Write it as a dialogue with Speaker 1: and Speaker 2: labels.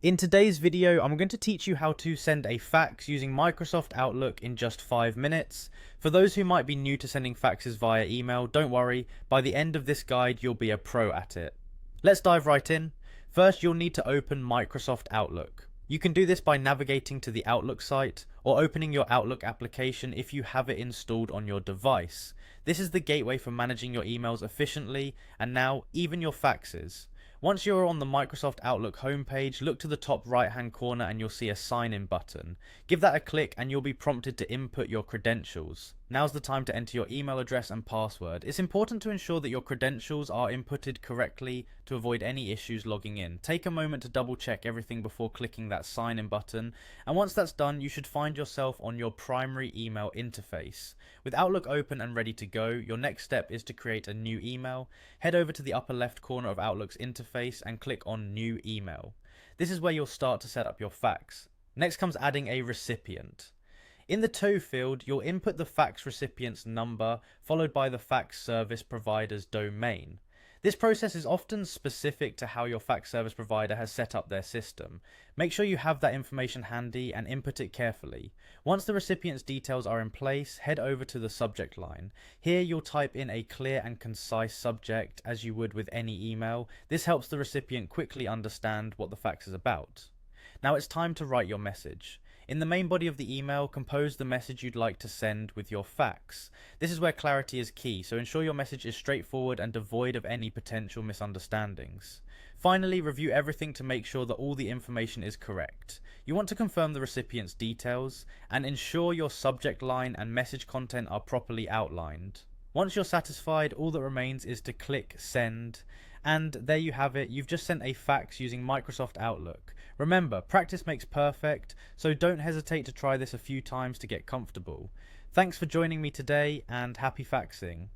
Speaker 1: In today's video, I'm going to teach you how to send a fax using Microsoft Outlook in just 5 minutes. For those who might be new to sending faxes via email, don't worry, by the end of this guide you'll be a pro at it. Let's dive right in. First, you'll need to open Microsoft Outlook. You can do this by navigating to the Outlook site or opening your Outlook application if you have it installed on your device. This is the gateway for managing your emails efficiently, and now even your faxes. Once you're on the Microsoft Outlook homepage, look to the top right hand corner and you'll see a sign in button. Give that a click and you'll be prompted to input your credentials. Now's the time to enter your email address and password. It's important to ensure that your credentials are inputted correctly to avoid any issues logging in. Take a moment to double check everything before clicking that sign in button, and once that's done you should find yourself on your primary email interface. With Outlook open and ready to go, your next step is to create a new email. Head over to the upper left corner of Outlook's interface and click on New Email. This is where you'll start to set up your fax. Next comes adding a recipient. In the To field, you'll input the fax recipient's number followed by the fax service provider's domain. This process is often specific to how your fax service provider has set up their system. Make sure you have that information handy and input it carefully. Once the recipient's details are in place, head over to the subject line. Here you'll type in a clear and concise subject as you would with any email. This helps the recipient quickly understand what the fax is about. Now it's time to write your message. In the main body of the email, compose the message you'd like to send with your fax. This is where clarity is key, so ensure your message is straightforward and devoid of any potential misunderstandings. Finally, review everything to make sure that all the information is correct. You want to confirm the recipient's details and ensure your subject line and message content are properly outlined. Once you're satisfied, all that remains is to click send, and there you have it. You've just sent a fax using Microsoft Outlook. Remember, practice makes perfect, so don't hesitate to try this a few times to get comfortable. Thanks for joining me today, and happy faxing.